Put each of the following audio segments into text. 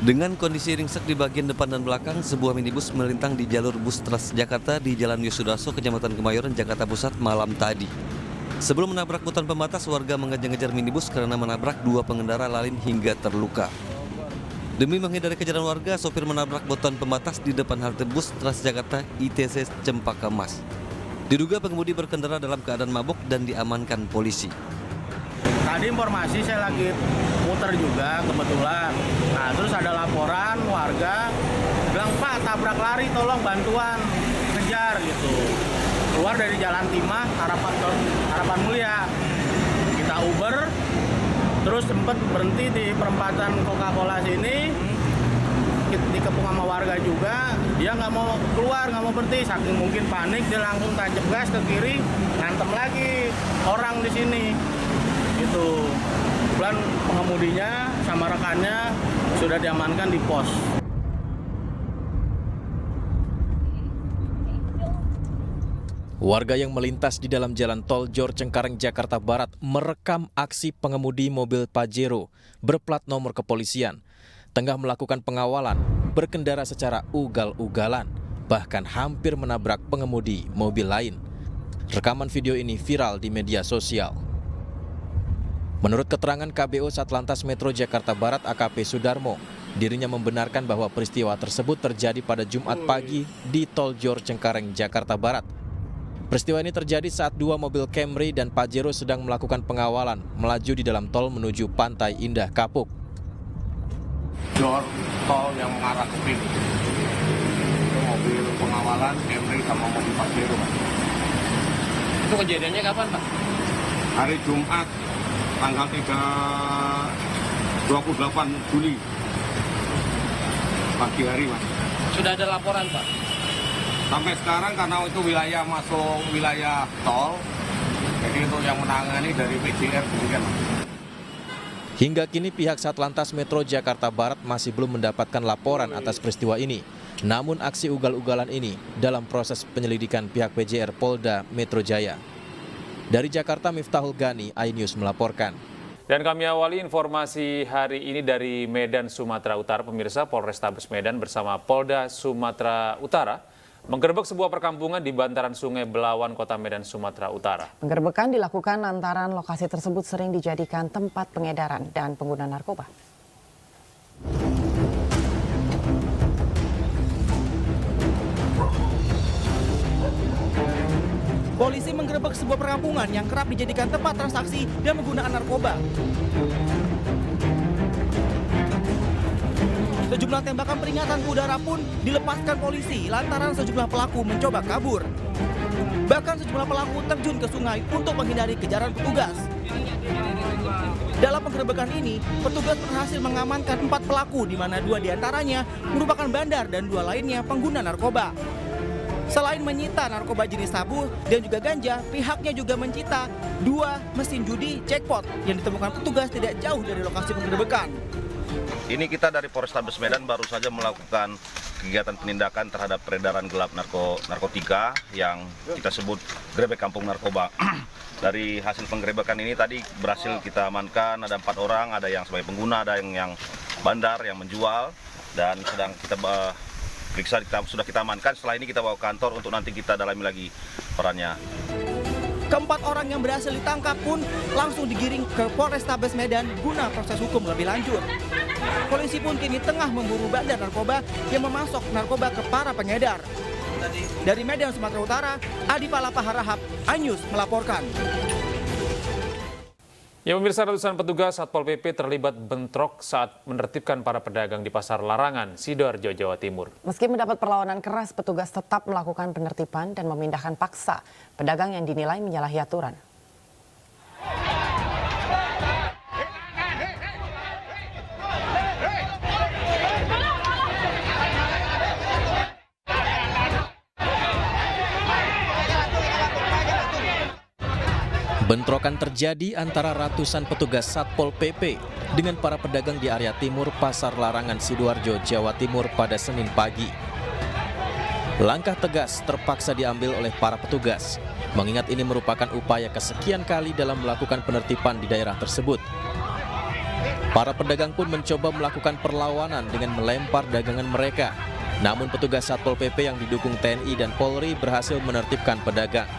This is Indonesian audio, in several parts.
Dengan kondisi ringsek di bagian depan dan belakang, sebuah minibus melintang di jalur bus Transjakarta di Jalan Yosudarso, Kecamatan Kemayoran, Jakarta Pusat malam tadi. Sebelum menabrak beton pembatas, warga mengejar-ngejar minibus karena menabrak dua pengendara lain hingga terluka. Demi menghindari kejaran warga, sopir menabrak beton pembatas di depan halte bus Transjakarta ITC Cempaka Mas. Diduga pengemudi berkendara dalam keadaan mabuk dan diamankan polisi. Tadi informasi saya lagi muter juga kebetulan. Nah terus ada laporan warga bilang, "Pak, tabrak lari, tolong bantuan, kejar," gitu. Keluar dari Jalan Timah, Harapan Mulia. Kita Uber, terus sempat berhenti di perempatan Coca-Cola sini. Dikepung sama warga juga, dia nggak mau keluar, nggak mau berhenti. Saking mungkin panik, dia langsung tancap gas ke kiri, ngantem lagi orang di sini. Itu kebetulan pengemudinya sama rekannya sudah diamankan di pos. Warga yang melintas di dalam jalan tol Jor Cengkareng, Jakarta Barat merekam aksi pengemudi mobil Pajero berplat nomor kepolisian tengah melakukan pengawalan, berkendara secara ugal-ugalan, bahkan hampir menabrak pengemudi mobil lain. Rekaman video ini viral di media sosial. Menurut keterangan KBO Satlantas Metro Jakarta Barat AKP Sudarmo, dirinya membenarkan bahwa peristiwa tersebut terjadi pada Jumat pagi di tol Jor Cengkareng, Jakarta Barat. Peristiwa ini terjadi saat dua mobil Camry dan Pajero sedang melakukan pengawalan melaju di dalam tol menuju Pantai Indah Kapuk. Jor tol yang mengarah ke Pink. Itu mobil pengawalan Camry sama mobil Pajero, Pak. Itu kejadiannya kapan, Pak? Hari Jumat, tanggal 28 Juli. Pagi hari, Mas. Sudah ada laporan, Pak? Sampai sekarang karena itu wilayah masuk wilayah tol, jadi untuk yang menangani dari PJR demikian, Mas. Hingga kini pihak Satlantas Metro Jakarta Barat masih belum mendapatkan laporan atas peristiwa ini. Namun aksi ugal-ugalan ini dalam proses penyelidikan pihak PJR Polda Metro Jaya. Dari Jakarta, Miftahul Gani, iNews melaporkan. Dan kami awali informasi hari ini dari Medan, Sumatera Utara. Pemirsa, Polrestabes Medan bersama Polda Sumatera Utara menggerebek sebuah perkampungan di bantaran Sungai Belawan, Kota Medan, Sumatera Utara. Penggerebekan dilakukan lantaran lokasi tersebut sering dijadikan tempat pengedaran dan pengguna narkoba. Polisi menggerebek sebuah perkampungan yang kerap dijadikan tempat transaksi dan penggunaan narkoba. Sejumlah tembakan peringatan ke udara pun dilepaskan polisi lantaran sejumlah pelaku mencoba kabur. Bahkan sejumlah pelaku terjun ke sungai untuk menghindari kejaran petugas. Dalam penggerebekan ini, petugas berhasil mengamankan 4 pelaku, di mana 2 diantaranya merupakan bandar dan 2 lainnya pengguna narkoba. Selain menyita narkoba jenis sabu dan juga ganja, pihaknya juga menyita 2 mesin judi jackpot yang ditemukan petugas tidak jauh dari lokasi penggerebekan. Ini kita dari Polrestabes Medan baru saja melakukan kegiatan penindakan terhadap peredaran gelap narkotika yang kita sebut gerebek kampung narkoba. Dari hasil penggerebekan ini tadi berhasil kita amankan, ada 4 orang, ada yang sebagai pengguna, ada yang bandar, yang menjual, dan sedang kita periksa, sudah kita amankan. Setelah ini kita bawa ke kantor untuk nanti kita dalami lagi perannya. Keempat orang yang berhasil ditangkap pun langsung digiring ke Polrestabes Medan guna proses hukum lebih lanjut. Polisi pun kini tengah memburu bandar narkoba yang memasok narkoba ke para pengedar. Dari Medan, Sumatera Utara, Adi Palapa Harahap, iNews melaporkan. Ya, pemirsa, ratusan petugas Satpol PP terlibat bentrok saat menertibkan para pedagang di Pasar Larangan, Sidoarjo, Jawa Timur. Meski mendapat perlawanan keras, petugas tetap melakukan penertiban dan memindahkan paksa pedagang yang dinilai menyalahi aturan. Bentrokan terjadi antara ratusan petugas Satpol PP dengan para pedagang di area timur Pasar Larangan, Sidoarjo, Jawa Timur pada Senin pagi. Langkah tegas terpaksa diambil oleh para petugas, mengingat ini merupakan upaya kesekian kali dalam melakukan penertiban di daerah tersebut. Para pedagang pun mencoba melakukan perlawanan dengan melempar dagangan mereka. Namun petugas Satpol PP yang didukung TNI dan Polri berhasil menertibkan pedagang.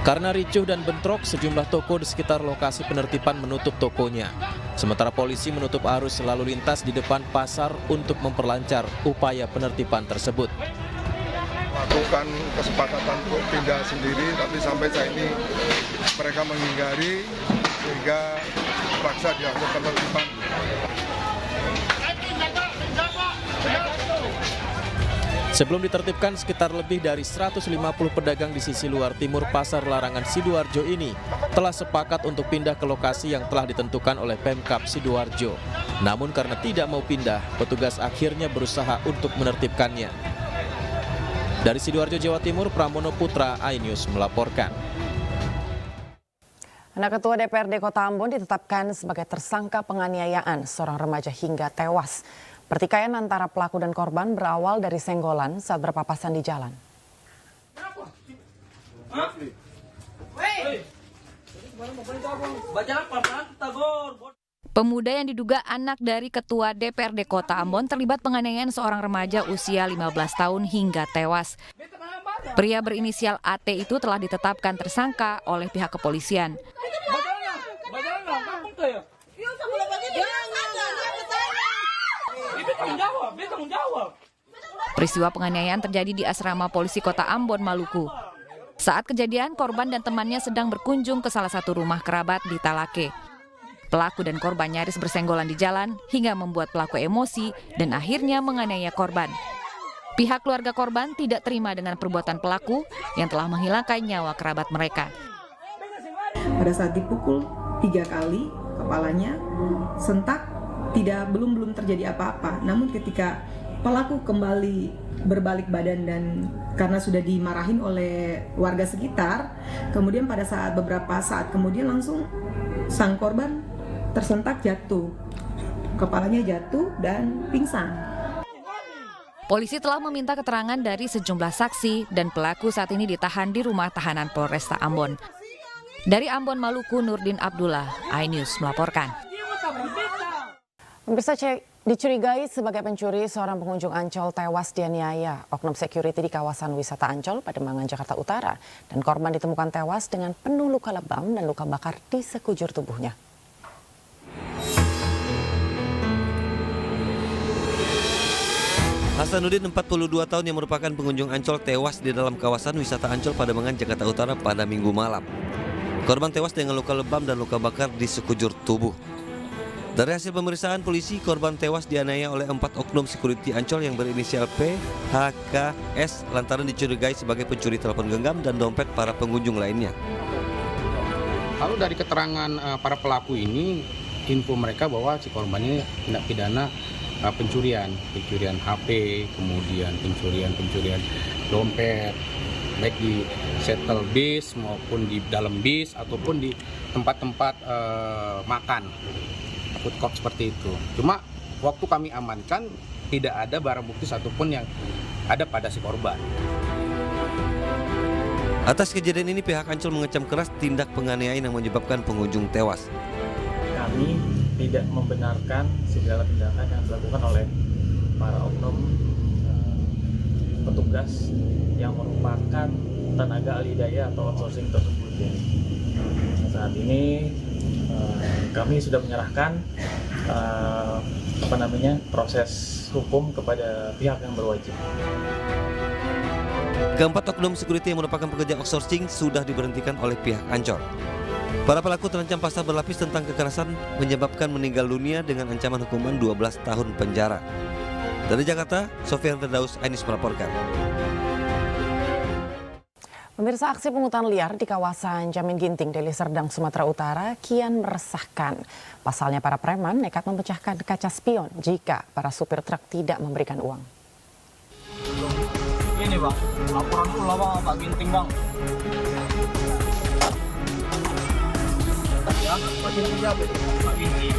Karena ricuh dan bentrok, sejumlah toko di sekitar lokasi penertiban menutup tokonya. Sementara polisi menutup arus lalu lintas di depan pasar untuk memperlancar upaya penertiban tersebut. Lakukan kesepakatan untuk pindah sendiri, tapi sampai saat ini mereka menghindari sehingga terpaksa dilakukan penertiban. Sebelum ditertibkan, sekitar lebih dari 150 pedagang di sisi luar timur Pasar Larangan Sidoarjo ini telah sepakat untuk pindah ke lokasi yang telah ditentukan oleh Pemkab Sidoarjo. Namun karena tidak mau pindah, petugas akhirnya berusaha untuk menertibkannya. Dari Sidoarjo, Jawa Timur, Pramono Putra, iNews melaporkan. Anak Ketua DPRD Kota Ambon ditetapkan sebagai tersangka penganiayaan seorang remaja hingga tewas. Pertikaian antara pelaku dan korban berawal dari senggolan saat berpapasan di jalan. Pemuda yang diduga anak dari Ketua DPRD Kota Ambon terlibat penganiayaan seorang remaja usia 15 tahun hingga tewas. Pria berinisial AT itu telah ditetapkan tersangka oleh pihak kepolisian. Peristiwa penganiayaan terjadi di asrama polisi Kota Ambon, Maluku. Saat kejadian, korban dan temannya sedang berkunjung ke salah satu rumah kerabat di Talake. Pelaku dan korban nyaris bersenggolan di jalan hingga membuat pelaku emosi dan akhirnya menganiaya korban. Pihak keluarga korban tidak terima dengan perbuatan pelaku yang telah menghilangkan nyawa kerabat mereka. Pada saat dipukul 3 kali kepalanya, sentak, belum terjadi apa-apa. Namun ketika pelaku kembali berbalik badan dan karena sudah dimarahin oleh warga sekitar, kemudian pada saat beberapa saat kemudian langsung sang korban tersentak jatuh. Kepalanya jatuh dan pingsan. Polisi telah meminta keterangan dari sejumlah saksi dan pelaku saat ini ditahan di rumah tahanan Polresta Ambon. Dari Ambon, Maluku, Nurdin Abdullah, iNews melaporkan. Pemirsa, dicurigai sebagai pencuri, seorang pengunjung Ancol tewas dianiaya oknum security di kawasan wisata Ancol, Pademangan, Jakarta Utara. Dan korban ditemukan tewas dengan penuh luka lebam dan luka bakar di sekujur tubuhnya. Hasanuddin, 42 tahun yang merupakan pengunjung Ancol, tewas di dalam kawasan wisata Ancol, Pademangan, Jakarta Utara pada Minggu malam. Korban tewas dengan luka lebam dan luka bakar di sekujur tubuh. Dari hasil pemeriksaan polisi, korban tewas dianiaya oleh 4 oknum security Ancol yang berinisial P, H, K, S lantaran dicurigai sebagai pencuri telepon genggam dan dompet para pengunjung lainnya. Lalu dari keterangan para pelaku ini, info mereka bahwa si korban ini tindak pidana pencurian HP, kemudian pencurian dompet, baik di shuttle bis maupun di dalam bis ataupun di tempat-tempat makan. Food court seperti itu. Cuma waktu kami amankan tidak ada barang bukti satupun yang ada pada si korban. Atas kejadian ini pihak Ancol mengecam keras tindak penganiayaan yang menyebabkan pengunjung tewas. Kami tidak membenarkan segala tindakan yang dilakukan oleh para oknum petugas yang merupakan tenaga ahli daya atau outsourcing tersebut. Saat ini kami sudah menyerahkan proses hukum kepada pihak yang berwajib. Keempat oknum security yang merupakan pekerja outsourcing sudah diberhentikan oleh pihak Ancol. Para pelaku terancam pasal berlapis tentang kekerasan menyebabkan meninggal dunia dengan ancaman hukuman 12 tahun penjara. Dari Jakarta, Sofian Firdaus, iNews melaporkan. Pemirsa, aksi pungutan liar di kawasan Jamin Ginting, Deli Serdang, Sumatera Utara kian meresahkan. Pasalnya para preman nekat memecahkan kaca spion jika para supir truk tidak memberikan uang. Ini bang, laporan pula bang, Pak Ginting bang. Ya, Pak Ginting siapa itu? Pak Ginting.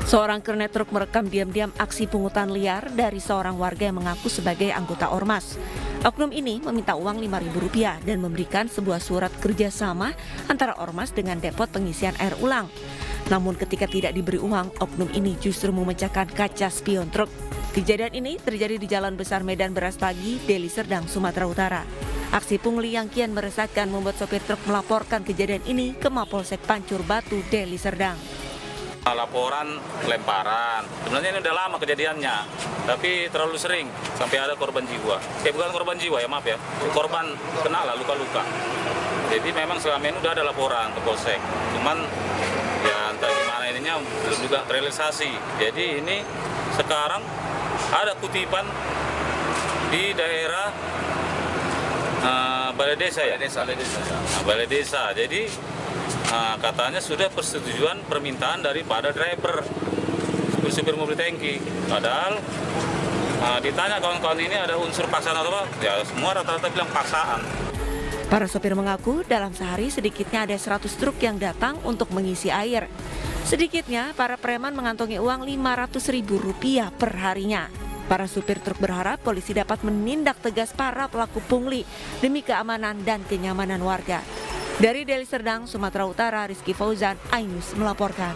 Seorang kernet truk merekam diam-diam aksi pungutan liar dari seorang warga yang mengaku sebagai anggota Ormas. Oknum ini meminta uang Rp5.000 dan memberikan sebuah surat kerjasama antara Ormas dengan depot pengisian air ulang. Namun ketika tidak diberi uang, oknum ini justru memecahkan kaca spion truk. Kejadian ini terjadi di Jalan Besar Medan Brastagi, Deli Serdang, Sumatera Utara. Aksi pungli yang kian meresahkan membuat sopir truk melaporkan kejadian ini ke Mapolsek Pancur Batu, Deli Serdang. Laporan lemparan, sebenarnya ini udah lama kejadiannya, tapi terlalu sering sampai ada korban jiwa. Bukan korban jiwa ya, maaf ya, korban kena lah luka-luka. Jadi memang selama ini udah ada laporan ke Polsek, cuman ya entah gimana ininya belum juga terrealisasi. Jadi ini sekarang ada kutipan di daerah Balai Desa ya? Balai Desa. Jadi katanya sudah persetujuan permintaan daripada driver supir mobil tangki. Padahal ditanya kawan-kawan ini ada unsur paksaan atau apa? Ya semua rata-rata bilang paksaan. Para sopir mengaku dalam sehari sedikitnya ada 100 truk yang datang untuk mengisi air. Sedikitnya para preman mengantongi uang Rp500.000 per harinya. Para supir truk berharap polisi dapat menindak tegas para pelaku pungli demi keamanan dan kenyamanan warga. Dari Deli Serdang, Sumatera Utara, Rizky Fauzan, iNews melaporkan.